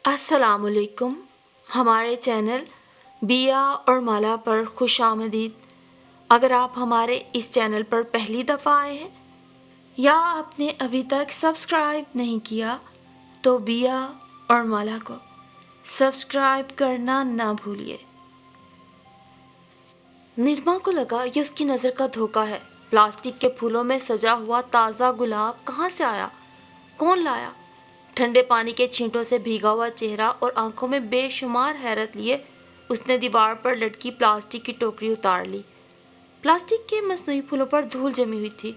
अस्सलाम वालेकुम। हमारे चैनल बिया और माला पर खुश आमदीद। अगर आप हमारे इस चैनल पर पहली दफ़ा आए हैं या आपने अभी तक सब्सक्राइब नहीं किया तो बिया और माला को सब्सक्राइब करना ना भूलिए। निर्मा को लगा ये उसकी नज़र का धोखा है। प्लास्टिक के फूलों में सजा हुआ ताज़ा गुलाब कहाँ से आया, कौन लाया? ठंडे पानी के छींटों से भीगा हुआ चेहरा और आंखों में बेशुमार हैरत लिए उसने दीवार पर लटकी प्लास्टिक की टोकरी उतार ली। प्लास्टिक के मसनूई फूलों पर धूल जमी हुई थी,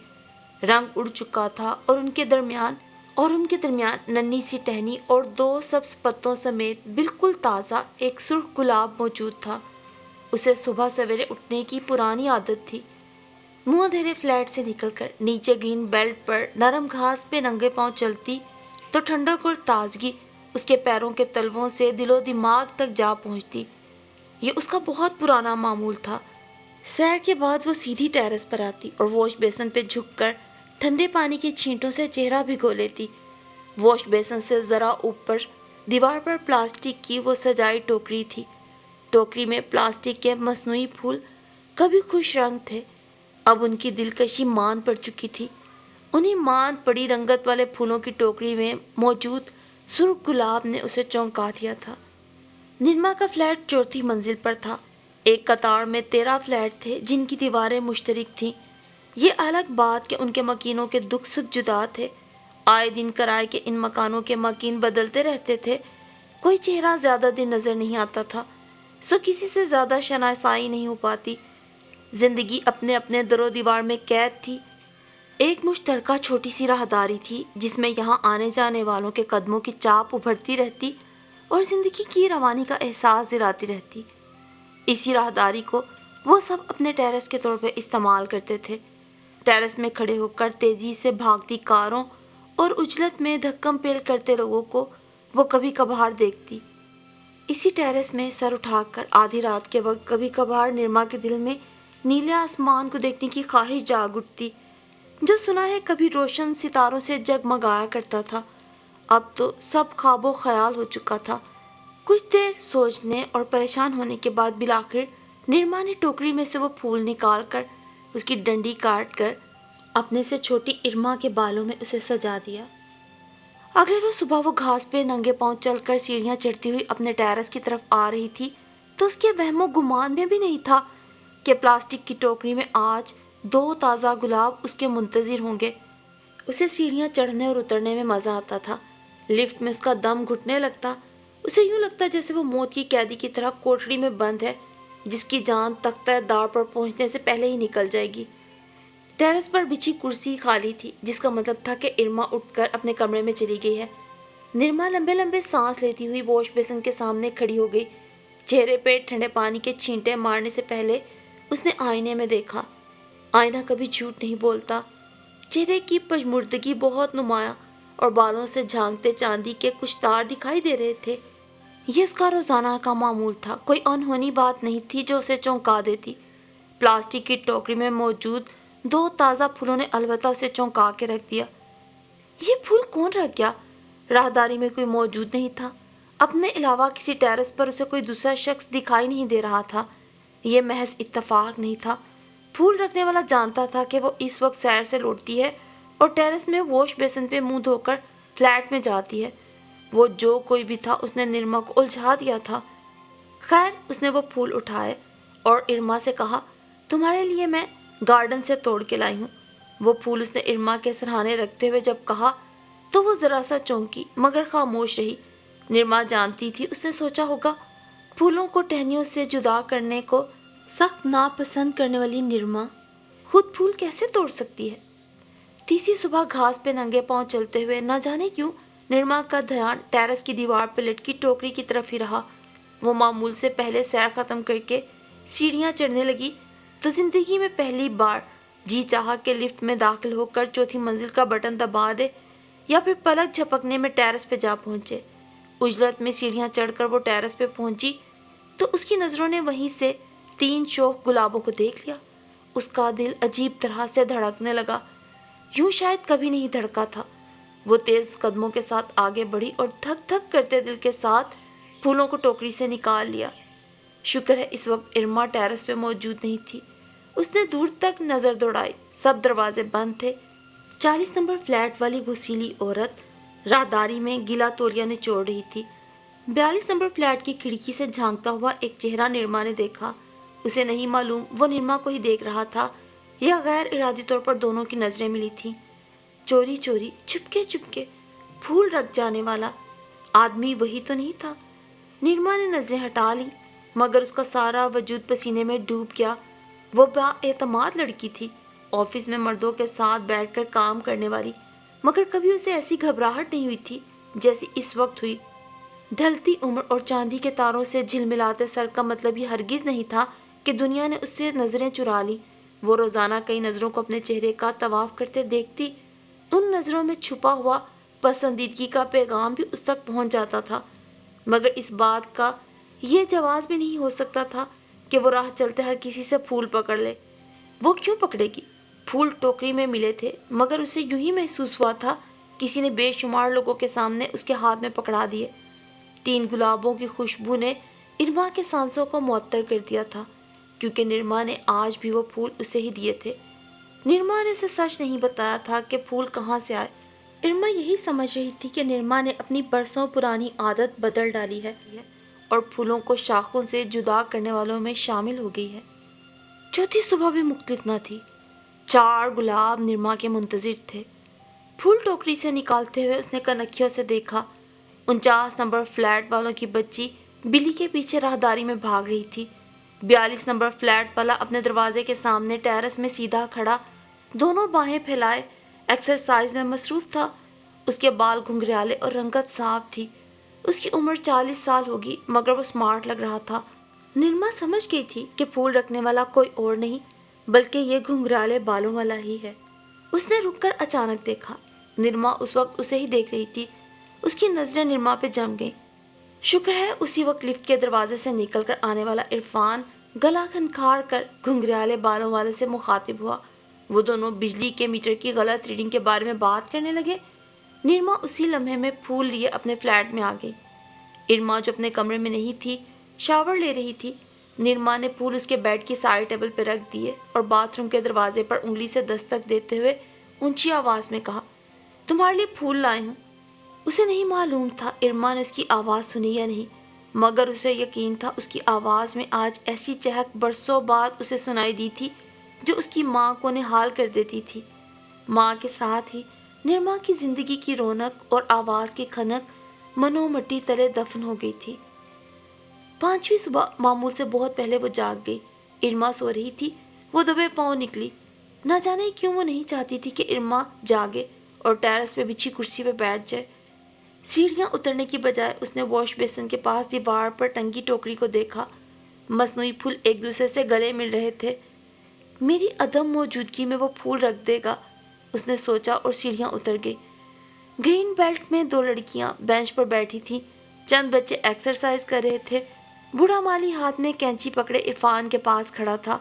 रंग उड़ चुका था और उनके दरमियान नन्ही सी टहनी और 2 सब्ज पत्तों समेत बिल्कुल ताज़ा एक सुर्ख गुलाब मौजूद था। उसे सुबह सवेरे उठने की पुरानी आदत थी। मुंह अंधेरे फ्लैट से निकलकर नीचे ग्रीन बेल्ट पर नरम घास पे नंगे पांव चलती तो ठंडक और ताजगी उसके पैरों के तलवों से दिलो दिमाग तक जा पहुंचती। ये उसका बहुत पुराना मामूल था। सैर के बाद वो सीधी टेरेस पर आती और वॉश बेसिन पे झुककर ठंडे पानी की छींटों से चेहरा भिगो लेती। वॉश बेसिन से ज़रा ऊपर दीवार पर प्लास्टिक की वो सजाई टोकरी थी। टोकरी में प्लास्टिक के मसनूई फूल कभी खुश रंग थे, अब उनकी दिलकशी मान पड़ चुकी थी। उन्हीं मान पड़ी रंगत वाले फूलों की टोकरी में मौजूद सुर्ख गुलाब ने उसे चौंका दिया था। निर्मा का फ्लैट 4थी मंजिल पर था। एक कतार में 13 फ्लैट थे जिनकी दीवारें मुश्तरक थीं। ये अलग बात कि उनके मकीनों के दुख सुख जुदा थे। आए दिन किराए के इन मकानों के मकीन बदलते रहते थे। कोई चेहरा ज़्यादा दिन नज़र नहीं आता था, सो किसी से ज़्यादा शनासाई नहीं हो पाती। जिंदगी अपने अपने दरो दीवार में कैद थी। एक मुश्तरका छोटी सी राहदारी थी जिसमें यहाँ आने जाने वालों के कदमों की चाप उभरती रहती और ज़िंदगी की रवानी का एहसास दिलाती रहती। इसी राहदारी को वो सब अपने टेरेस के तौर पर इस्तेमाल करते थे। टेरेस में खड़े होकर तेज़ी से भागती कारों और उजलत में धक्कम पेल करते लोगों को वो कभी कभार देखती। इसी टेरेस में सर उठाकर आधी रात के वक्त कभी कभार निर्मा के दिल में नीले आसमान को देखने की ख्वाहिश जाग उठती, जो सुना है कभी रोशन सितारों से जगमगाया करता था। अब तो सब ख्वाबो ख्याल हो चुका था। कुछ देर सोचने और परेशान होने के बाद बिलाखिर निर्मा ने टोकरी में से वो फूल निकाल कर उसकी डंडी काट कर अपने से छोटी इरमा के बालों में उसे सजा दिया। अगले रोज सुबह वो घास पे नंगे पांव चलकर सीढ़ियां चढ़ती हुई अपने टेरेस की तरफ आ रही थी तो उसके वहमो गुमान में भी नहीं था कि प्लास्टिक की टोकरी में आज 2 ताज़ा गुलाब उसके मुंतजिर होंगे। उसे सीढ़ियां चढ़ने और उतरने में मज़ा आता था। लिफ्ट में उसका दम घुटने लगता। उसे यूं लगता जैसे वो मौत की कैदी की तरह कोठरी में बंद है, जिसकी जान तख्ता दार पर पहुंचने से पहले ही निकल जाएगी। टेरेस पर बिछी कुर्सी खाली थी, जिसका मतलब था कि इरमा उठकर अपने कमरे में चली गई है। निर्मा लंबे लंबे सांस लेती हुई वॉश बेसिन के सामने खड़ी हो गई। चेहरे पे ठंडे पानी के छींटे मारने से पहले उसने आईने में देखा। आईना कभी झूठ नहीं बोलता। चेहरे की पजमुर्दगी बहुत नुमाया और बालों से झांकते चांदी के कुछ तार दिखाई दे रहे थे। ये उसका रोजाना का मामूल था। कोई अनहोनी बात नहीं थी जो उसे चौंका देती। प्लास्टिक की टोकरी में मौजूद 2 ताज़ा फूलों ने अलबत्ता उसे चौंका के रख दिया। ये फूल कौन रख गया? राहदारी में कोई मौजूद नहीं था। अपने अलावा किसी टेरेस पर उसे कोई दूसरा शख्स दिखाई नहीं दे रहा था। यह महज इत्तफाक नहीं था। फूल रखने वाला जानता था कि वो इस वक्त सैर से लौटती है और टेरेस में वॉश बेसिन पे मुंह धोकर फ्लैट में जाती है। वो जो कोई भी था उसने निर्मा को उलझा दिया था। खैर, उसने वो फूल उठाए और इरमा से कहा, तुम्हारे लिए मैं गार्डन से तोड़ के लाई हूँ। वो फूल उसने इरमा के सरहाने रखते हुए जब कहा तो वो ज़रा सा चौंकी मगर खामोश रही। निर्मा जानती थी उसने सोचा होगा, फूलों को टहनियों से जुदा करने को सख्त नापसंद करने वाली निर्मा खुद फूल कैसे तोड़ सकती है। तीसरी सुबह घास पे नंगे पांव चलते हुए न जाने क्यों निर्मा का ध्यान टेरेस की दीवार पर लटकी टोकरी की तरफ ही रहा। वो मामूल से पहले सैर खत्म करके सीढ़ियाँ चढ़ने लगी तो जिंदगी में पहली बार जी चाहा कि लिफ्ट में दाखिल होकर 4थी मंजिल का बटन दबा दे या फिर पलक झपकने में टेरेस पे जा पहुंचे। उजलत में सीढ़ियाँ चढ़कर वो टेरेस पे पहुंची तो उसकी नज़रों ने वहीं से 3 शोख गुलाबों को देख लिया। उसका दिल अजीब तरह से धड़कने लगा, यूं शायद कभी नहीं धड़का था। وہ تیز قدموں کے ساتھ آگے بڑھی اور دھک دھک کرتے دل کے ساتھ پھولوں کو ٹوکری سے نکال لیا۔ شکر ہے اس وقت ارما ٹیرس پہ موجود نہیں تھی۔ اس نے دور تک نظر دوڑائی، سب دروازے بند تھے۔ 40 نمبر فلیٹ والی غسیلی عورت راہداری میں گیلا تولیہ نچوڑ رہی تھی۔ 42 نمبر فلیٹ کی کھڑکی سے جھانکتا ہوا ایک چہرہ نرما نے دیکھا۔ اسے نہیں معلوم وہ نرما کو ہی دیکھ رہا تھا یا غیر ارادی طور پر دونوں کی نظریں ملی تھیں۔ چوری چوری چپکے چپکے پھول رکھ جانے والا آدمی وہی تو نہیں تھا۔ نرما نے نظریں ہٹا لی مگر اس کا سارا وجود پسینے میں ڈوب گیا۔ وہ با اعتماد لڑکی تھی، آفس میں مردوں کے ساتھ بیٹھ کر کام کرنے والی، مگر کبھی اسے ایسی گھبراہٹ نہیں ہوئی تھی جیسی اس وقت ہوئی۔ ڈھلتی عمر اور چاندی کے تاروں سے جھلملاتے سر کا مطلب یہ ہرگز نہیں تھا کہ دنیا نے اس سے نظریں چرا لی۔ وہ روزانہ کئی نظروں کو اپنے چہرے کا طواف کرتے دیکھتی، ان نظروں میں چھپا ہوا پسندیدگی کا پیغام بھی اس تک پہنچ جاتا تھا، مگر اس بات کا یہ جواز بھی نہیں ہو سکتا تھا کہ وہ راہ چلتے ہر کسی سے پھول پکڑ لے۔ وہ کیوں پکڑے گی؟ پھول ٹوکری میں ملے تھے مگر اسے یوں ہی محسوس ہوا تھا کسی نے بے شمار لوگوں کے سامنے اس کے ہاتھ میں پکڑا دیے۔ 3 گلابوں کی خوشبو نے ارما کے سانسوں کو معطر کر دیا تھا، کیونکہ نرما نے آج بھی وہ پھول اسے ہی دیے تھے۔ نرما نے اسے سچ نہیں بتایا تھا کہ پھول کہاں سے آئے۔ ارما یہی سمجھ رہی تھی کہ نرما نے اپنی برسوں پرانی عادت بدل ڈالی ہے اور پھولوں کو شاخوں سے جدا کرنے والوں میں شامل ہو گئی ہے۔ چوتھی صبح بھی مختلف نہ تھی۔ 4 گلاب نرما کے منتظر تھے۔ پھول ٹوکری سے نکالتے ہوئے اس نے کنکھیوں سے دیکھا 49 نمبر فلیٹ والوں کی بچی بلی کے پیچھے راہداری میں بھاگ رہی تھی۔ 42 نمبر فلیٹ والا اپنے دروازے کے سامنے ٹیرس میں سیدھا کھڑا، دونوں باہیں پھیلائے ایکسرسائز میں مصروف تھا۔ اس کے بال گھنگریالے اور رنگت صاف تھی۔ اس کی عمر 40 سال ہوگی مگر وہ سمارٹ لگ رہا تھا۔ نرما سمجھ گئی تھی کہ پھول رکھنے والا کوئی اور نہیں بلکہ یہ گھنگریالے بالوں والا ہی ہے۔ اس نے رک کر اچانک دیکھا، نرما اس وقت اسے ہی دیکھ رہی تھی۔ اس کی نظریں نرما پہ جم گئیں۔ شکر ہے اسی وقت لفٹ کے دروازے سے نکل کر آنے والا عرفان گلا کھنکھاڑ کر گھنگریالے بالوں والے سے مخاطب ہوا۔ وہ دونوں بجلی کے میٹر کی غلط ریڈنگ کے بارے میں بات کرنے لگے۔ نرما اسی لمحے میں پھول لیے اپنے فلیٹ میں آ گئی۔ ارما جو اپنے کمرے میں نہیں تھی، شاور لے رہی تھی۔ نرما نے پھول اس کے بیڈ کی سائڈ ٹیبل پہ رکھ دیے اور باتھ روم کے دروازے پر انگلی سے دستک دیتے ہوئے اونچی آواز میں کہا، تمہارے لیے پھول لائے ہوں۔ اسے نہیں معلوم تھا ارما نے اس کی آواز سنی یا نہیں، مگر اسے یقین تھا اس کی آواز میں آج ایسی چہک برسوں بعد اسے سنائی دی تھی جو اس کی ماں کو نہال کر دیتی تھی۔ ماں کے ساتھ ہی نرما کی زندگی کی رونق اور آواز کی کھنک منو مٹی تلے دفن ہو گئی تھی۔ 5ویں صبح معمول سے بہت پہلے وہ جاگ گئی۔ ارما سو رہی تھی، وہ دبے پاؤں نکلی۔ نہ جانے کیوں وہ نہیں چاہتی تھی کہ ارما جاگے اور ٹیرس پہ بچھی کرسی پہ بیٹھ جائے۔ سیڑھیاں اترنے کی بجائے اس نے واش بیسن کے پاس دیوار پر ٹنگی ٹوکری کو دیکھا۔ مصنوعی پھول ایک دوسرے سے گلے مل رہے تھے۔ میری عدم موجودگی میں وہ پھول رکھ دے گا، اس نے سوچا اور سیڑھیاں اتر گئی۔ گرین بیلٹ میں 2 لڑکیاں بینچ پر بیٹھی تھیں، چند بچے ایکسرسائز کر رہے تھے۔ بوڑھا مالی ہاتھ میں کینچی پکڑے عرفان کے پاس کھڑا تھا۔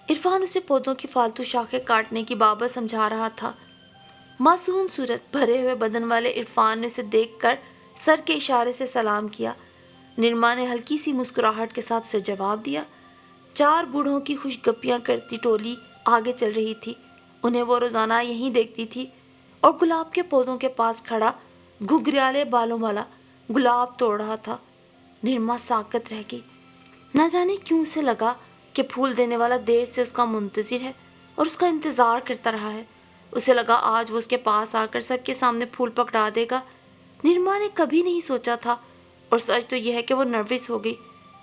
عرفان اسے پودوں کی فالتو شاخیں کاٹنے کی بابت سمجھا رہا تھا۔ معصوم صورت، بھرے ہوئے بدن والے عرفان نے اسے دیکھ کر سر کے اشارے سے سلام کیا۔ نرما نے ہلکی سی مسکراہٹ کے ساتھ اسے جواب دیا۔ 4 بوڑھوں کی خوش گپیاں کرتی ٹولی آگے چل رہی تھی۔ انہیں وہ روزانہ یہیں دیکھتی تھی اور گلاب کے پودوں کے پاس کھڑا گھگریالے بالوں والا گلاب توڑ رہا تھا۔ نرما ساکت رہ گئی۔ نہ جانے کیوں اسے لگا کہ پھول دینے والا دیر سے اس کا منتظر ہے اور اس کا انتظار کرتا رہا ہے۔ اسے لگا آج وہ اس کے پاس آ کر سب کے سامنے پھول پکڑا دے گا۔ نرما نے کبھی نہیں سوچا تھا، اور سچ تو یہ ہے کہ وہ نروس ہو گئی۔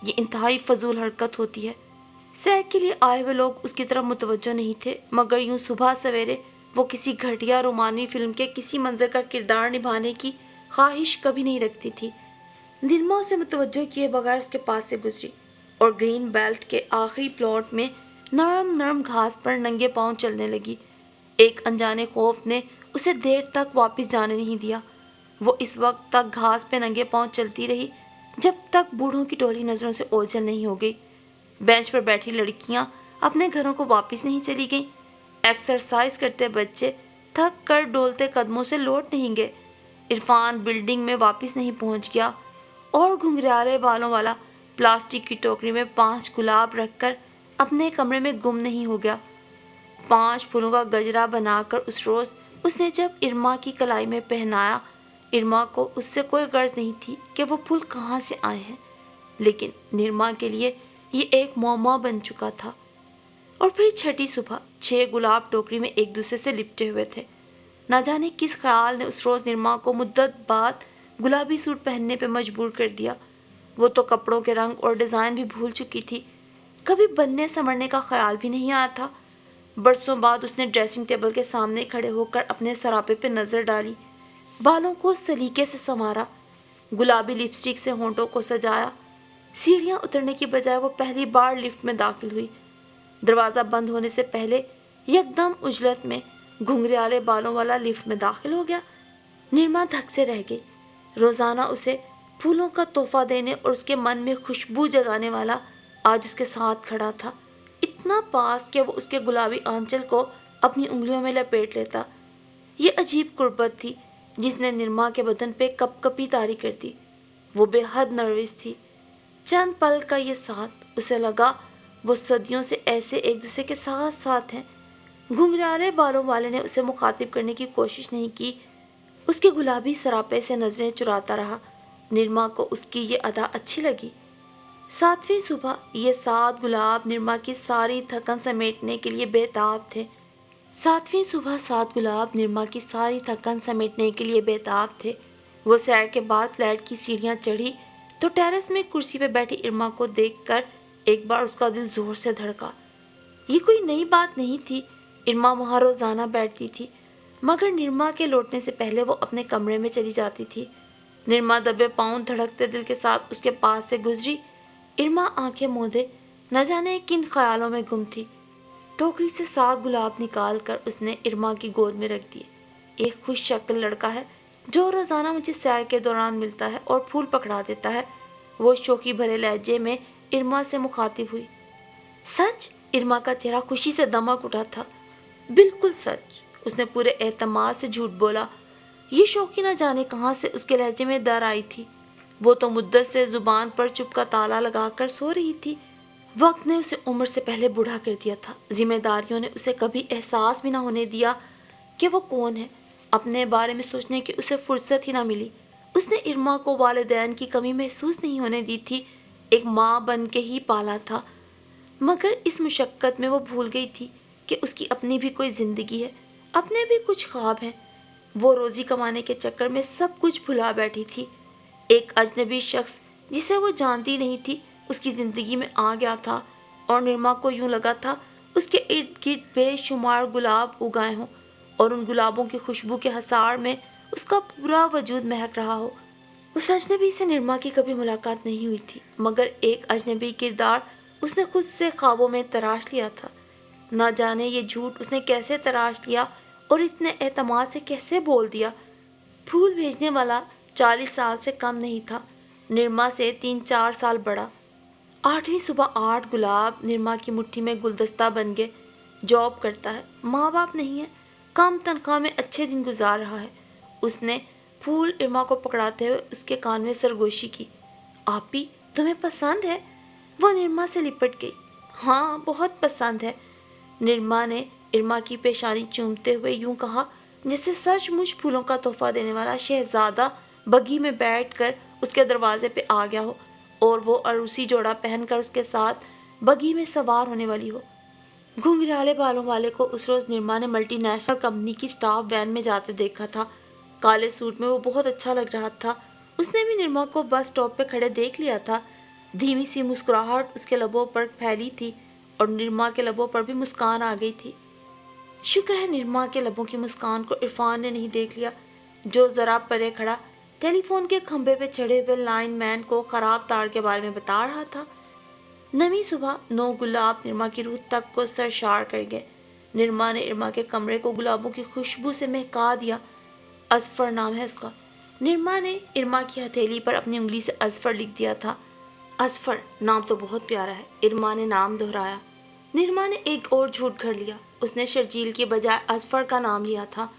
یہ انتہائی فضول حرکت ہوتی ہے۔ سیر کے لیے آئے ہوئے لوگ اس کی طرف متوجہ نہیں تھے، مگر یوں صبح سویرے وہ کسی گھٹیا رومانوی فلم کے کسی منظر کا کردار نبھانے کی خواہش کبھی نہیں رکھتی تھی۔ نرما اسے متوجہ کیے بغیر اس کے پاس سے گزری اور گرین بیلٹ کے آخری پلاٹ میں نرم نرم گھاس پر ننگے پاؤں چلنے لگی۔ ایک انجانے خوف نے اسے دیر تک واپس جانے نہیں دیا۔ وہ اس وقت تک گھاس پہ ننگے پاؤں چلتی رہی جب تک بوڑھوں کی ٹولی نظروں سے اوجھل نہیں ہو گئی۔ بینچ پر بیٹھی لڑکیاں اپنے گھروں کو واپس نہیں چلی گئیں۔ ایکسرسائز کرتے بچے थक कर डोलते कदमों से लौट नहीं गए। इरफान बिल्डिंग में वापस नहीं पहुंच गया और घुंघराले बालों वाला प्लास्टिक की टोकरी में 5 गुलाब रखकर अपने कमरे में गुम नहीं हो गया। 5 फूलों का गजरा बनाकर उस रोज उसने जब इरमा की कलाई में पहनाया, इरमा को उससे कोई गर्ज नहीं थी कि वो फूल कहाँ से आए हैं, लेकिन निर्मा के लिए ये एक मौमा बन चुका था। और फिर छठी सुबह 6 गुलाब टोकरी में एक दूसरे से लिपटे हुए थे। ना जाने किस ख्याल ने उस रोज निर्मा को मुद्दत बाद गुलाबी सूट पहनने पे मजबूर कर दिया। वो तो कपड़ों के रंग और डिज़ाइन भी भूल चुकी थी, कभी बनने संवरने का ख्याल भी नहीं आया था। बरसों बाद उसने ड्रेसिंग टेबल के सामने खड़े होकर अपने सरापे पे नज़र डाली, बालों को सलीके से संवारा, गुलाबी लिपस्टिक से होंठों को सजाया। सीढ़ियाँ उतरने की बजाय वो पहली बार लिफ्ट में दाखिल हुई। दरवाज़ा बंद होने से पहले यकदम उजलत में घुंघराले बालों वाला लिफ्ट में दाखिल हो गया। निर्मा धक से रह गई। रोज़ाना उसे फूलों का तोहफा देने और उसके मन में खुशबू जगाने वाला आज उसके साथ खड़ा था, इतना पास कि वो उसके गुलाबी आंचल को अपनी उंगलियों में लपेट लेता। ये अजीब कुर्बत थी जिसने निर्मा के बदन पे कपकपी तारी कर दी। वो बेहद नर्वस थी। चंद पल का ये साथ, उसे लगा वो सदियों से ऐसे एक दूसरे के साथ साथ हैं। घुंघराले बालों वाले ने उसे मुखातिब करने की कोशिश नहीं की, उसके गुलाबी सरापे से नजरें चुराता रहा। निर्मा को उसकी ये अदा अच्छी लगी। 7वीं सुबह ये 7 गुलाब निर्मा की सारी थकन समेटने के लिए बेताब थे। 7वीं सुबह 7 गुलाब निर्मा की सारी थकन समेटने के लिए बेताब थे। वो सैर के बाद फ्लैट की सीढ़ियाँ चढ़ी तो टेरेस में कुर्सी पे बैठी इरमा को देखकर एक बार उसका दिल जोर से धड़का। ये कोई नई बात नहीं थी, इरमा वहाँ रोज़ाना बैठती थी, मगर निर्मा के लौटने से पहले वो अपने कमरे में चली जाती थी। निर्मा दबे पाँव धड़कते दिल के साथ उसके पास से गुजरी। इरमा आंखें मूंदे न जाने किन ख्यालों में गुम थी। टोकरी से 7 गुलाब निकाल कर उसने इरमा की गोद में रख दिए। एक खुश शक्ल लड़का है जो रोज़ाना मुझे सैर के दौरान मिलता है और फूल पकड़ा देता है, वो शौकी भरे लहजे में इरमा से मुखातिब हुई। सच? इरमा का चेहरा खुशी से दमक उठा था। बिल्कुल सच, उसने पूरे एतमाद से झूठ बोला। ये शौकी न जाने कहाँ से उसके लहजे में दर आई थी। वो तो मुद्दत से जुबान पर चुप का ताला लगाकर सो रही थी। वक्त ने उसे उम्र से पहले बूढ़ा कर दिया था। जिम्मेदारियों ने उसे कभी एहसास भी ना होने दिया कि वो कौन है। अपने बारे में सोचने की उसे फुर्सत ही ना मिली। उसने इरमा को वालिदैन की कमी महसूस नहीं होने दी थी। एक माँ बन के ही पाला था, मगर इस मुशक्क़त में वो भूल गई थी कि उसकी अपनी भी कोई ज़िंदगी है, अपने भी कुछ ख्वाब हैं। वो रोज़ी कमाने के चक्कर में सब कुछ भुला बैठी थी। एक अजनबी शख्स जिसे वो जानती नहीं थी उसकी ज़िंदगी में आ गया था और निर्मा को यूं लगा था उसके इर्द गिर्द बेशुमार गुलाब उगाए हों और उन गुलाबों की खुशबू के हसार में उसका पूरा वजूद महक रहा हो। उस अजनबी से निर्मा की कभी मुलाकात नहीं हुई थी, मगर एक अजनबी किरदार उसने खुद से ख्वाबों में तराश लिया था। ना जाने ये झूठ उसने कैसे तराश लिया और इतने एतमाद से कैसे बोल दिया। फूल भेजने वाला 40 साल से कम नहीं था, निर्मा से 3-4 साल बड़ा। 8वीं सुबह 8 गुलाब निर्मा की मुट्ठी में गुलदस्ता बन गए। जॉब करता है, माँ बाप नहीं है, कम तनख्वाह में अच्छे दिन गुजार रहा है। उसने फूल इरमा को पकड़ाते हुए उसके कान में सरगोशी की। आपी, तुम्हें पसंद है? वो निर्मा से लिपट गई। हाँ, बहुत पसंद है। निर्मा ने इरमा की पेशानी चूमते हुए यूं कहा जैसे सचमुच फूलों का तोहफा देने वाला शहजादा बग्घी में बैठकर उसके दरवाजे पे आ गया हो और वो अरूसी जोड़ा पहनकर उसके साथ बग्घी में सवार होने वाली हो। घुंघराले बालों वाले को उस रोज़ निर्मा ने मल्टीनेशनल कंपनी की स्टाफ वैन में जाते देखा था। काले सूट में वो बहुत अच्छा लग रहा था। उसने भी निर्मा को बस स्टॉप पे खड़े देख लिया था। धीमी सी मुस्कुराहट उसके लबों पर फैली थी और निर्मा के लबों पर भी मुस्कान आ गई थी। शुक्र है निर्मा के लबों की मुस्कान को इरफान ने नहीं देख लिया, जो ज़रा परे खड़ा टेलीफोन के खंभे पे चढ़े हुए लाइन मैन को ख़राब तार के बारे में बता रहा था। नवी सुबह 9 गुलाब निर्मा की रूह तक को सरशार कर गए। निर्मा ने इरमा के कमरे को गुलाबों की खुशबू से महका दिया। अजफर नाम है उसका। निर्मा ने इरमा की हथेली पर अपनी उंगली से अजफर लिख दिया था। अजफर नाम तो बहुत प्यारा है, इरमा ने नाम दोहराया। निर्मा ने एक और झूठ घड़ लिया। उसने शर्जील के बजाय अजफर का नाम लिया था।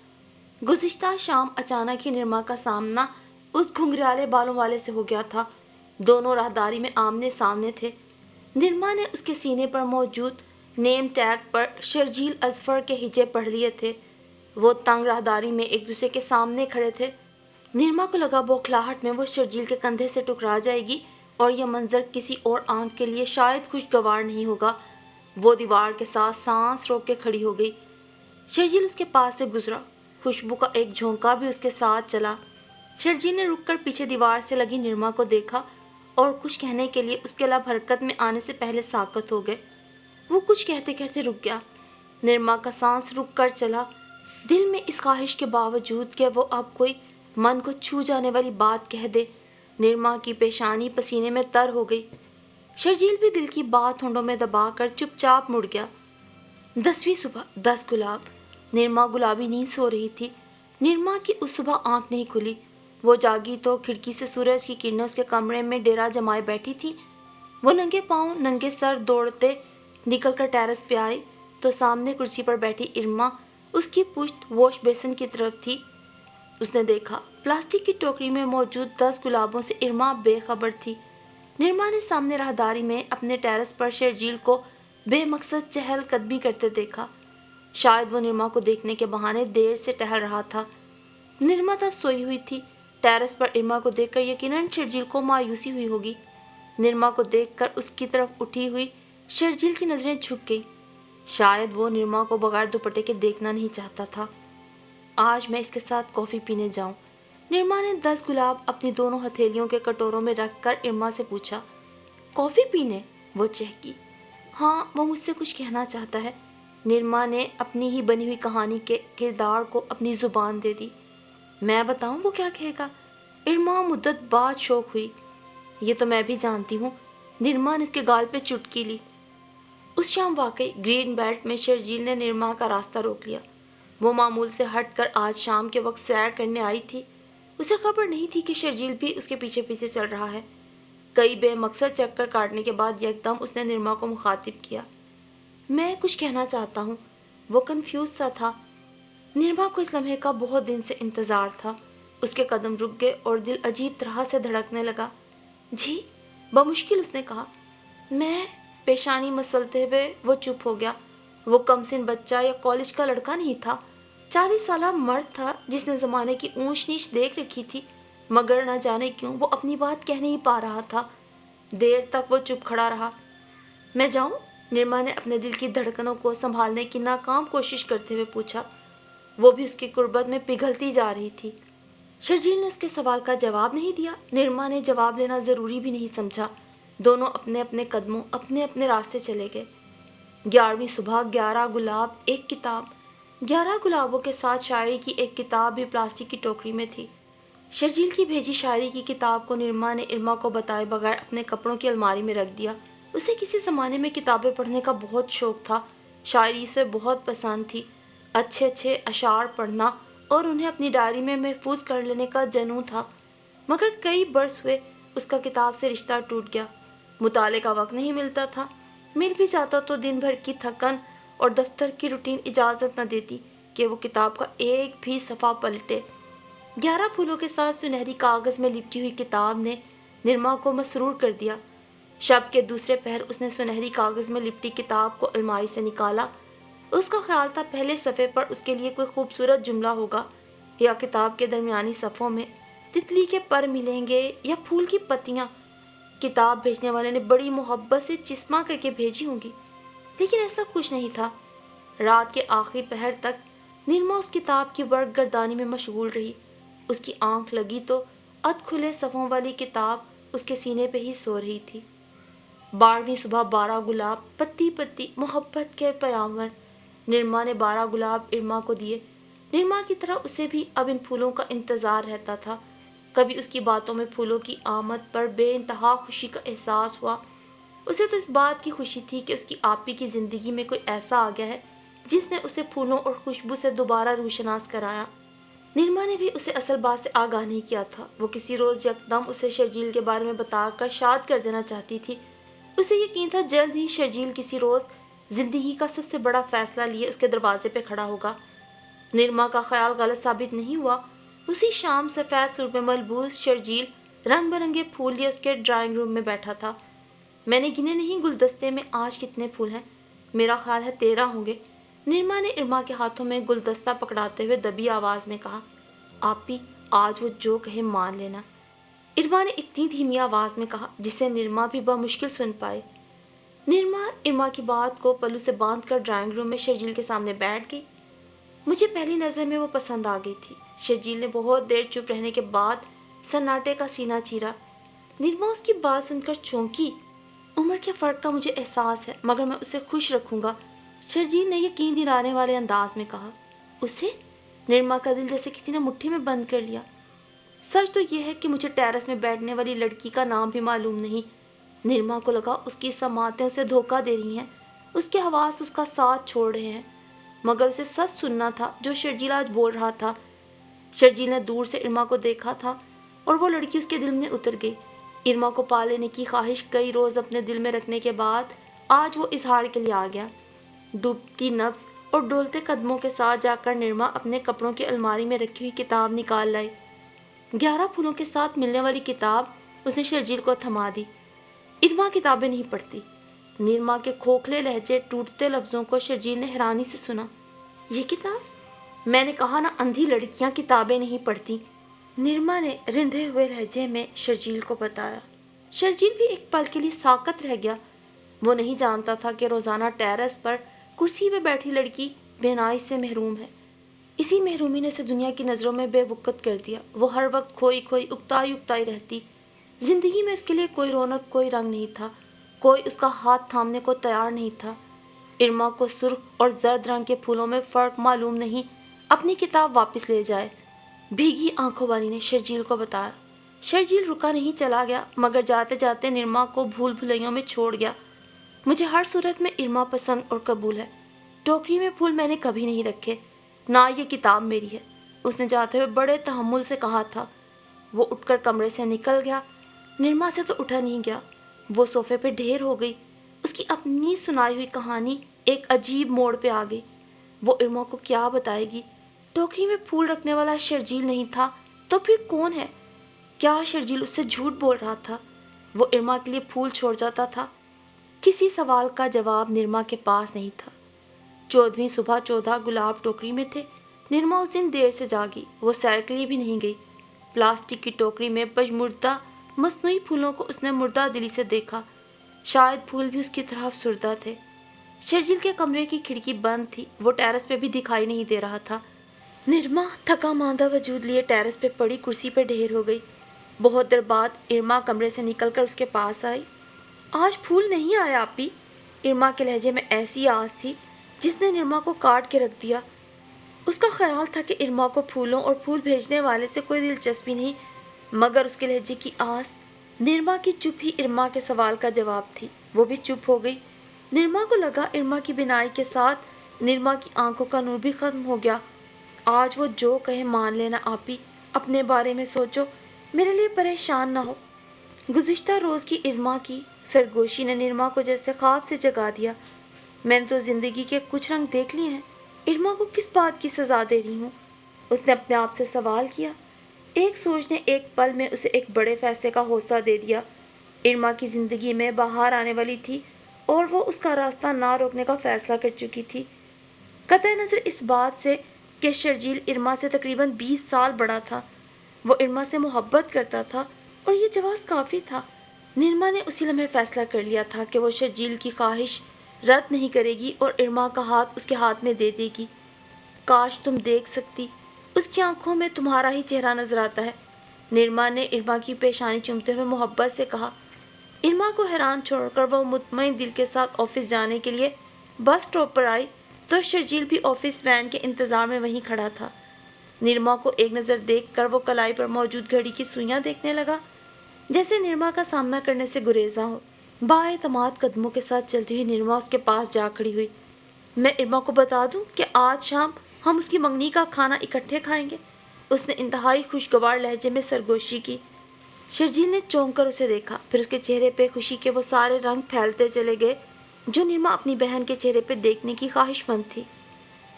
گزشتہ شام اچانک ہی نرما کا سامنا اس گھنگریالے بالوں والے سے ہو گیا تھا۔ دونوں راہداری میں آمنے سامنے تھے۔ نرما نے اس کے سینے پر موجود نیم ٹیگ پر شرجیل اظفر کے ہجے پڑھ لیے تھے۔ وہ تنگ راہداری میں ایک دوسرے کے سامنے کھڑے تھے۔ نرما کو لگا بوکھلاہٹ میں وہ شرجیل کے کندھے سے ٹکرا جائے گی اور یہ منظر کسی اور آنکھ کے لیے شاید خوشگوار نہیں ہوگا۔ وہ دیوار کے ساتھ سانس روک کے کھڑی ہو گئی۔ شرجیل اس کے پاس سے گزرا۔ خوشبو کا ایک جھونکا بھی اس کے ساتھ چلا۔ شرجیل نے رک کر پیچھے دیوار سے لگی نرما کو دیکھا اور کچھ کہنے کے لیے اس کے لب حرکت میں آنے سے پہلے ساکت ہو گئے۔ وہ کچھ کہتے کہتے رک گیا۔ نرما کا سانس رک کر چلا، دل میں اس خواہش کے باوجود کہ وہ اب کوئی من کو چھو جانے والی بات کہہ دے۔ نرما کی پیشانی پسینے میں تر ہو گئی۔ شرجیل بھی دل کی بات ہونٹوں میں دبا کر چپ چاپ مڑ گیا۔ 10ویں صبح 10 گلاب۔ نرما گلابی نیند سو رہی تھی۔ نرما کی اس صبح آنکھ نہیں کھلی۔ وہ جاگی تو کھڑکی سے سورج کی کرنیں اس کے کمرے میں ڈیرا جمائے بیٹھی تھی۔ وہ ننگے پاؤں ننگے سر دوڑتے نکل کر ٹیرس پہ آئی تو سامنے کرسی پر بیٹھی ارما اس کی پشت واش بیسن کی طرف تھی۔ اس نے دیکھا پلاسٹک کی ٹوکری میں موجود 10 گلابوں سے ارما بے خبر تھی۔ نرما نے سامنے راہداری میں اپنے ٹیرس پر شرجیل کو بے مقصد چہل قدمی کرتے دیکھا۔ شاید وہ نرما کو دیکھنے کے بہانے دیر سے ٹہل رہا تھا۔ نرما تب سوئی ہوئی تھی۔ ٹیرس پر ارما کو دیکھ کر یقیناً شرجیل کو مایوسی ہوئی ہوگی۔ نرما کو دیکھ کر اس کی طرف اٹھی ہوئی شرجیل کی نظریں جھک گئی۔ شاید وہ نرما کو بغیر دوپٹے کے دیکھنا نہیں چاہتا تھا۔ آج میں اس کے ساتھ کافی پینے جاؤں؟ نرما نے 10 گلاب اپنی دونوں ہتھیلیوں کے کٹوروں میں رکھ کر ارما سے پوچھا۔ کافی پینے؟ وہ چہکی۔ ہاں، وہ مجھ سے کچھ کہنا چاہتا ہے۔ نرما نے اپنی ہی بنی ہوئی کہانی کے کردار کو اپنی زبان دے دی۔ میں بتاؤں وہ کیا کہے گا؟ ارما مدت بعد شوق ہوئی۔ یہ تو میں بھی جانتی ہوں۔ نرما نے اس کے گال پہ چٹکی لی۔ اس شام واقعی گرین بیلٹ میں شرجیل نے نرما کا راستہ روک لیا۔ وہ معمول سے ہٹ کر آج شام کے وقت سیر کرنے آئی تھی۔ اسے خبر نہیں تھی کہ شرجیل بھی اس کے پیچھے پیچھے چل رہا ہے۔ کئی بے مقصد چکر کاٹنے کے بعد یکدم اس نے نرما کو مخاطب کیا۔ میں کچھ کہنا چاہتا ہوں۔ وہ کنفیوز سا تھا۔ نرما کو اس لمحے کا بہت دن سے انتظار تھا۔ اس کے قدم رک گئے اور دل عجیب طرح سے دھڑکنے لگا۔ جی؟ بمشکل اس نے کہا۔ میں پیشانی مسلتے ہوئے وہ چپ ہو گیا۔ وہ کمسن بچہ یا کالج کا لڑکا نہیں تھا۔ 40 سالہ مرد تھا جس نے زمانے کی اونچ نیچ دیکھ رکھی تھی، مگر نہ جانے کیوں وہ اپنی بات کہہ نہیں پا رہا تھا۔ دیر تک وہ چپ کھڑا رہا۔ میں جاؤں؟ نرما نے اپنے دل کی دھڑکنوں کو سنبھالنے کی ناکام کوشش کرتے ہوئے پوچھا۔ وہ بھی اس کی قربت میں پگھلتی جا رہی تھی۔ شرجیل نے اس کے سوال کا جواب نہیں دیا۔ نرما نے جواب لینا ضروری بھی نہیں سمجھا۔ دونوں اپنے اپنے قدموں اپنے اپنے راستے چلے گئے۔ 11ویں صبح 11 گلاب ایک کتاب۔ 11 گلابوں کے ساتھ شاعری کی ایک کتاب بھی پلاسٹک کی ٹوکری میں تھی۔ شرجیل کی بھیجی شاعری کی کتاب کو نرما نے ارما کو بتائے بغیر اپنے کپڑوں کی الماری میں رکھ دیا۔ اسے کسی زمانے میں کتابیں پڑھنے کا بہت شوق تھا۔ شاعری اسے بہت پسند تھی۔ اچھے اچھے اشعار پڑھنا اور انہیں اپنی ڈائری میں محفوظ کر لینے کا جنون تھا۔ مگر کئی برس ہوئے اس کا کتاب سے رشتہ ٹوٹ گیا۔ مطالعے کا وقت نہیں ملتا تھا۔ مل بھی جاتا تو دن بھر کی تھکن اور دفتر کی روٹین اجازت نہ دیتی کہ وہ کتاب کا ایک بھی صفحہ پلٹے۔ 11 پھولوں کے ساتھ سنہری کاغذ میں لپٹی ہوئی کتاب نے نرما کو مسرور کر دیا۔ شب کے دوسرے پہر اس نے سنہری کاغذ میں لپٹی کتاب کو الماری سے نکالا۔ اس کا خیال تھا پہلے صفحے پر اس کے لیے کوئی خوبصورت جملہ ہوگا، یا کتاب کے درمیانی صفحوں میں تتلی کے پر ملیں گے یا پھول کی پتیاں۔ کتاب بھیجنے والے نے بڑی محبت سے چسما کر کے بھیجی ہوں گی، لیکن ایسا کچھ نہیں تھا۔ رات کے آخری پہر تک نرما اس کتاب کی ورق گردانی میں مشغول رہی۔ اس کی آنکھ لگی تو ادھ کھلے صفحوں والی کتاب اس کے سینے پہ ہی سو رہی تھی۔ 12ویں صبح 12 گلاب پتی پتی محبت کے پیامبر۔ نرما نے 12 گلاب ارما کو دیے۔ نرما کی طرح اسے بھی اب ان پھولوں کا انتظار رہتا تھا۔ کبھی اس کی باتوں میں پھولوں کی آمد پر بے انتہا خوشی کا احساس ہوا۔ اسے تو اس بات کی خوشی تھی کہ اس کی آپی کی زندگی میں کوئی ایسا آ گیا ہے جس نے اسے پھولوں اور خوشبو سے دوبارہ روشناس کرایا۔ نرما نے بھی اسے اصل بات سے آگاہ نہیں کیا تھا۔ وہ کسی روز یکدم اسے شرجیل کے بارے میں بتا کر شاد کر دینا چاہتی تھی۔ اسے یقین تھا جلد ہی شرجیل کسی روز زندگی کا سب سے بڑا فیصلہ لیے اس کے دروازے پہ کھڑا ہوگا۔ निर्मा का ख्याल गलत साबित नहीं हुआ। उसी शाम सफ़ेद सूट में मलबूस शर्जील रंग बिरंगे फूल लिए उसके ड्राइंग रूम में बैठा था। मैंने गिने नहीं गुलदस्ते में आज कितने फूल हैं, मेरा ख्याल है 13 होंगे। निर्मा ने इरमा के हाथों में गुलदस्ता पकड़ाते हुए दबी आवाज़ में कहा, आपी आज वो जो कहे मान लेना। इरमा ने इतनी धीमी आवाज़ में कहा जिसे निर्मा भी बमुश्किल सुन पाए। निर्मा इरमा की बात को पल्लू से बांधकर ड्राइंग रूम में शर्जील के सामने बैठ गई। मुझे पहली नज़र में वो पसंद आ गई थी। शर्जील ने बहुत देर चुप रहने के बाद सन्नाटे का सीना चीरा। निर्मा उसकी बात सुनकर चौंकी। उम्र के फ़र्क का मुझे एहसास है, मगर मैं उसे खुश रखूंगा, शर्जील ने यकीन दिलाने वाले अंदाज में कहा। उसे? निर्मा का दिल जैसे किसी ने मुट्ठी में बंद कर लिया। सच तो यह है कि मुझे टेरेस में बैठने वाली लड़की का नाम भी मालूम नहीं। निर्मा को लगा उसकी समातें उसे धोखा दे रही हैं, उसके हवास उसका साथ छोड़ रहे हैं, मगर उसे सब सुनना था जो शर्जील आज बोल रहा था। शर्जील ने दूर से इरमा को देखा था और वो लड़की उसके दिल में उतर गई। इरमा को पा लेने की ख्वाहिश कई रोज़ अपने दिल में रखने के बाद आज वो इजहार के लिए आ गया। डूबती नब्ज और डोलते कदमों के साथ जाकर निर्मा अपने कपड़ों की अलमारी में रखी हुई किताब निकाल लाई। 11 फूलों के साथ मिलने वाली किताब उसने शर्जील को थमा दी। इरमा किताबें नहीं पढ़ती। निर्मा के खोखले लहजे टूटते लफ्ज़ों को शर्जील ने हैरानी से सुना। ये किताब? मैंने कहा ना, अंधी लड़कियां किताबें नहीं पढ़ती, निर्मा ने रिंधे हुए लहजे में शर्जील को बताया। शर्जील भी एक पल के लिए साकत रह गया। वो नहीं जानता था कि रोज़ाना टेरेस पर कुर्सी पे बैठी लड़की बेनाई से महरूम है। इसी महरूमी ने उसे दुनिया की नज़रों में बेवकूफ़ कर दिया। वो हर वक्त खोई खोई उकताई उकताई रहती। ज़िंदगी में उसके लिए कोई रौनक, कोई रंग नहीं था, कोई उसका हाथ थामने को तैयार नहीं था। इरमा को सुर्ख और जर्द रंग के फूलों में फ़र्क मालूम नहीं, अपनी किताब वापस ले जाए, भीगी आंखों वाली ने शर्जील को बताया। शर्जील रुका नहीं, चला गया, मगर जाते जाते निर्मा को भूल भुलैयों में छोड़ गया। मुझे हर सूरत में इरमा पसंद और कबूल है। टोकरी में फूल मैंने कभी नहीं रखे, ना ये किताब मेरी है, उसने जाते हुए बड़े तहम्मुल से कहा था। वो उठकर कमरे से निकल गया। निर्मा से तो उठा नहीं गया। वो सोफे पे ढेर हो गई। उसकी अपनी सुनाई हुई कहानी एक अजीब मोड़ पे आ गई। वो इरमा को क्या बताएगी? टोकरी में फूल रखने वाला शर्जील नहीं था तो फिर कौन है? क्या शर्जील उससे झूठ बोल रहा था? वो इरमा के लिए फूल छोड़ जाता था? किसी सवाल का जवाब निर्मा के पास नहीं था। 14वीं सुबह 14 गुलाब टोकरी में थे। निर्मा उस दिन देर से जागी। वो सैर के लिए भी नहीं गई। प्लास्टिक की टोकरी में पजमुर्दा मसनूई फूलों को उसने मुर्दा दिली से देखा। शायद फूल भी उसकी तरफ सुरदा थे। शर्जील के कमरे की खिड़की बंद थी। वो टेरेस पे भी दिखाई नहीं दे रहा था। निर्मा थका मांदा वजूद लिए टेरेस पे पड़ी कुर्सी पे ढेर हो गई। बहुत देर बाद इरमा कमरे से निकलकर उसके पास आई। आज फूल नहीं आया आपी। इरमा के लहजे में ऐसी आस थी जिसने निर्मा को काट के रख दिया। उसका ख्याल था कि इरमा को फूलों और फूल भेजने वाले से कोई दिलचस्पी नहीं, मगर उसके लहजे की आस, निर्मा की चुप ही इरमा के सवाल का जवाब थी। वो भी चुप हो गई। निर्मा को लगा इरमा की बिनाई के साथ निर्मा की आंखों का नूर भी खत्म हो गया। आज वो जो कहे मान लेना आपी, अपने बारे में सोचो, मेरे लिए परेशान ना हो। गुज़िश्ता रोज़ की इरमा की सरगोशी ने निर्मा को जैसे ख्वाब से जगा दिया। मैंने तो ज़िंदगी के कुछ रंग देख लिए हैं, इरमा को किस बात की सज़ा दे रही हूँ? उसने अपने आप से सवाल किया। एक सोच ने एक पल में उसे एक बड़े फैसले का हौसला दे दिया। इरमा की ज़िंदगी में बाहर आने वाली थी और वो उसका रास्ता ना रोकने का फ़ैसला कर चुकी थी। कतई नज़र इस बात से कि शर्जील इरमा से तकरीबन 20 साल बड़ा था। वो इरमा से मोहब्बत करता था और ये जवाब काफ़ी था। निर्मा ने उसी लम्हे फ़ैसला कर लिया था कि वो शर्जील की ख्वाहिश रद्द नहीं करेगी और इरमा का हाथ उसके हाथ में दे देगी। काश तुम देख सकती, उसकी आंखों में तुम्हारा ही चेहरा नजर आता है। निर्मा ने इरमा की पेशानी चूमते हुए मोहब्बत से कहा। इरमा को हैरान छोड़कर वो मुतमईन दिल के साथ ऑफिस जाने के लिए बस स्टॉप पर आई तो शर्जील भी ऑफिस वैन के इंतज़ार में वहीं खड़ा था। निर्मा को एक नज़र देखकर वो कलाई पर मौजूद घड़ी की सुइयां देखने लगा, जैसे निर्मा का सामना करने से गुरेजा हो। बाएतमाद कदमों के साथ चलती हुई निर्मा उसके पास जा खड़ी हुई। मैं इरमा को बता दूं कि आज शाम हम उसकी मंगनी का खाना इकट्ठे खाएंगे, उसने इंतहाई खुशगवार लहजे में सरगोशी की। शर्जील ने चौंक कर उसे देखा, फिर उसके चेहरे पे खुशी के वो सारे रंग फैलते चले गए जो निर्मा अपनी बहन के चेहरे पे देखने की ख्वाहिशमंद थी।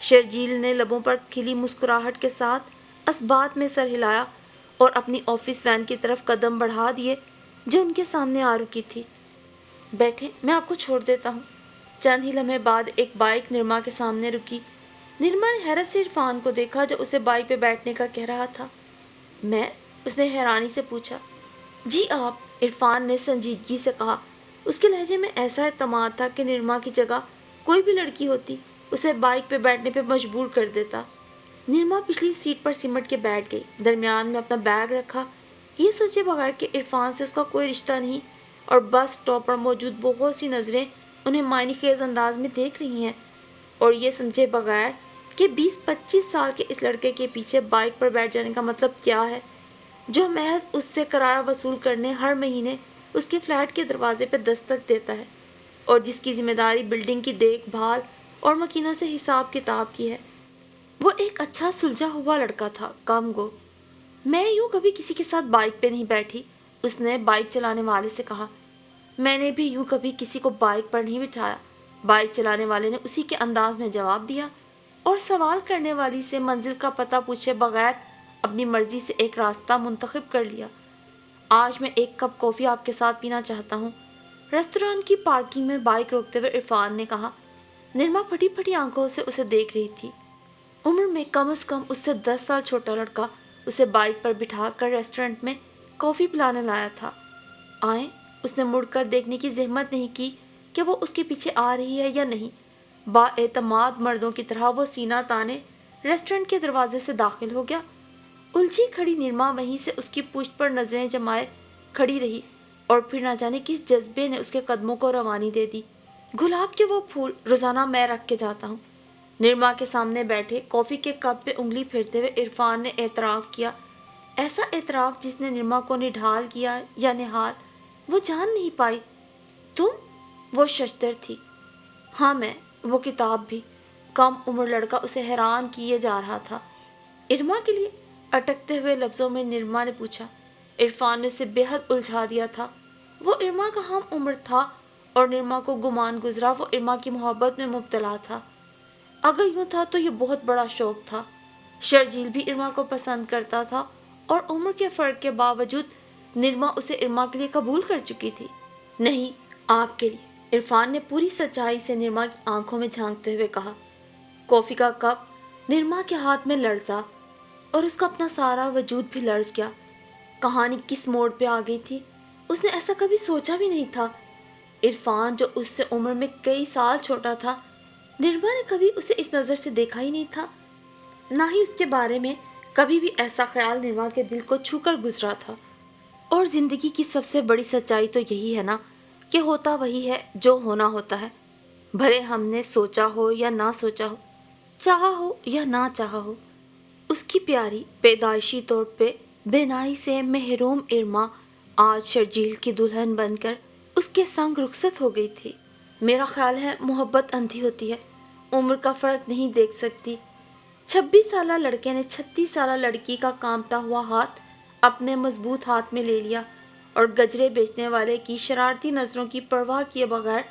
شرجیل نے لبوں پر کھلی مسکراہٹ کے ساتھ اسبات میں سر ہلایا اور اپنی آفس وین کی طرف قدم بڑھا دیے جو ان کے سامنے آ رکی تھی۔ بیٹھیں، میں آپ کو چھوڑ دیتا ہوں۔ چند ہی لمحے بعد ایک بائک نرما کے سامنے رکی۔ نرما نے حیرت سے عرفان کو دیکھا جو اسے بائک پہ بیٹھنے کا کہہ رہا تھا۔ میں؟ اس نے حیرانی سے پوچھا۔ جی آپ، عرفان نے سنجیدگی سے کہا۔ اس کے لہجے میں ایسا اعتماد تھا کہ نرما کی جگہ کوئی بھی لڑکی ہوتی اسے بائک پہ بیٹھنے پہ مجبور کر دیتا۔ نرما پچھلی سیٹ پر سمٹ کے بیٹھ گئی، درمیان میں اپنا بیگ رکھا، یہ سوچے بغیر کہ عرفان سے اس کا کوئی رشتہ نہیں اور بس اسٹاپ پر موجود بہت سی نظریں انہیں معنی خیز انداز میں دیکھ رہی ہیں، اور یہ سمجھے بغیر کہ 20-25 سال کے اس لڑکے کے پیچھے بائک پر بیٹھ جانے کا مطلب کیا ہے، جو محض اس سے کرایہ وصول کرنے ہر مہینے اس کے فلیٹ کے دروازے پہ دستک دیتا ہے، اور جس کی ذمہ داری بلڈنگ کی دیکھ بھال اور مکینوں سے حساب کتاب کی ہے۔ وہ ایک اچھا سلجھا ہوا لڑکا تھا، کم گو۔ میں یوں کبھی کسی کے ساتھ بائک پہ نہیں بیٹھی، اس نے بائک چلانے والے سے کہا۔ میں نے بھی یوں کبھی کسی کو بائک پر نہیں بٹھایا، بائک چلانے والے نے اسی کے انداز میں جواب دیا، اور سوال کرنے والی سے منزل کا پتہ پوچھے بغیر اپنی مرضی سے ایک راستہ منتخب کر لیا۔ آج میں ایک کپ کافی آپ کے ساتھ پینا چاہتا ہوں، ریسٹورانٹ کی پارکنگ میں بائک روکتے ہوئے عرفان نے کہا۔ نرما پھٹی پھٹی آنکھوں سے اسے دیکھ رہی تھی۔ عمر میں کم از کم اس سے 10 سال چھوٹا لڑکا اسے بائک پر بٹھا کر ریسٹورنٹ میں کافی پلانے لایا تھا۔ آئیں، اس نے مڑ کر دیکھنے کی زحمت نہیں کی کہ وہ اس کے پیچھے آ رہی ہے یا نہیں۔ با اعتماد مردوں کی طرح وہ سینہ تانے ریسٹورنٹ کے دروازے سے داخل ہو گیا۔ الجھی کھڑی نرما وہیں سے اس کی پشت پر نظریں جمائے کھڑی رہی، اور پھر نہ جانے کس جذبے نے اس کے قدموں کو روانی دے دی۔ گلاب کے وہ پھول روزانہ میں رکھ کے جاتا ہوں۔ نرما کے سامنے بیٹھے کافی کے کپ پہ انگلی پھیرتے ہوئے عرفان نے اعتراف کیا، ایسا اعتراف جس نے نرما کو نڈھال کیا یا نہال وہ جان نہیں پائی۔ تم؟ وہ ششدر تھی۔ ہاں میں، وہ کتاب بھی۔ کم عمر لڑکا اسے حیران کیے جا رہا تھا۔ ارما کے لیے؟ اٹکتے ہوئے لفظوں میں نرما نے پوچھا۔ عرفان نے اسے بے حد الجھا دیا تھا۔ وہ ارما کا ہم عمر تھا اور نرما کو گمان گزرا وہ ارما کی محبت میں مبتلا تھا۔ اگر یوں تھا تو یہ بہت بڑا شوق تھا۔ شرجیل بھی ارما کو پسند کرتا تھا اور عمر کے فرق کے باوجود نرما اسے ارما کے لیے قبول کر چکی تھی۔ نہیں، آپ کے لیے، عرفان نے پوری سچائی سے نرما کی آنکھوں میں جھانکتے ہوئے کہا۔ کافی کا کپ نرما کے ہاتھ میں لرزا اور اس کا اپنا سارا وجود بھی لرز گیا۔ کہانی کس موڑ پہ آ گئی تھی، اس نے ایسا کبھی سوچا بھی نہیں تھا۔ عرفان جو اس سے عمر میں کئی سال چھوٹا تھا، نرما نے کبھی اسے اس نظر سے دیکھا ہی نہیں تھا، نہ ہی اس کے بارے میں کبھی بھی ایسا خیال نرما کے دل کو چھو کر گزرا تھا۔ اور زندگی کی سب سے بڑی سچائی تو یہی ہے نا کہ ہوتا وہی ہے جو ہونا ہوتا ہے، بھلے ہم نے سوچا ہو یا نہ سوچا ہو، چاہا ہو یا نہ چاہا ہو۔ اس کی پیاری پیدائشی طور پہ بینائی سے محروم ارما آج شرجیل کی دلہن بن کر اس کے سنگ رخصت ہو گئی تھی۔ میرا خیال ہے محبت اندھی ہوتی ہے، عمر کا فرق نہیں دیکھ سکتی۔ 26 سالہ لڑکے نے 36 سالہ لڑکی کا کانپتا ہوا ہاتھ اپنے مضبوط ہاتھ میں لے لیا اور گجرے بیچنے والے کی شرارتی نظروں کی پرواہ کیے بغیر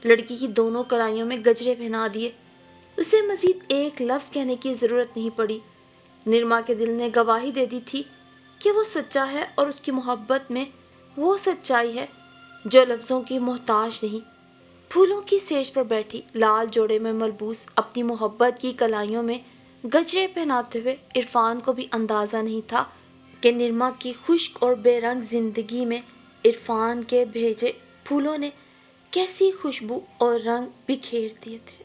لڑکی کی دونوں کلائیوں میں گجرے پہنا دیے۔ اسے مزید ایک لفظ کہنے کی ضرورت نہیں پڑی۔ نرما کے دل نے گواہی دے دی تھی کہ وہ سچا ہے اور اس کی محبت میں وہ سچائی ہے جو لفظوں کی محتاج نہیں۔ پھولوں کی سیج پر بیٹھی لال جوڑے میں ملبوس اپنی محبت کی کلائیوں میں گجرے پہناتے ہوئے عرفان کو بھی اندازہ نہیں تھا کہ نرما کی خشک اور بے رنگ زندگی میں عرفان کے بھیجے پھولوں نے کیسی خوشبو اور رنگ بکھیر دیے تھے۔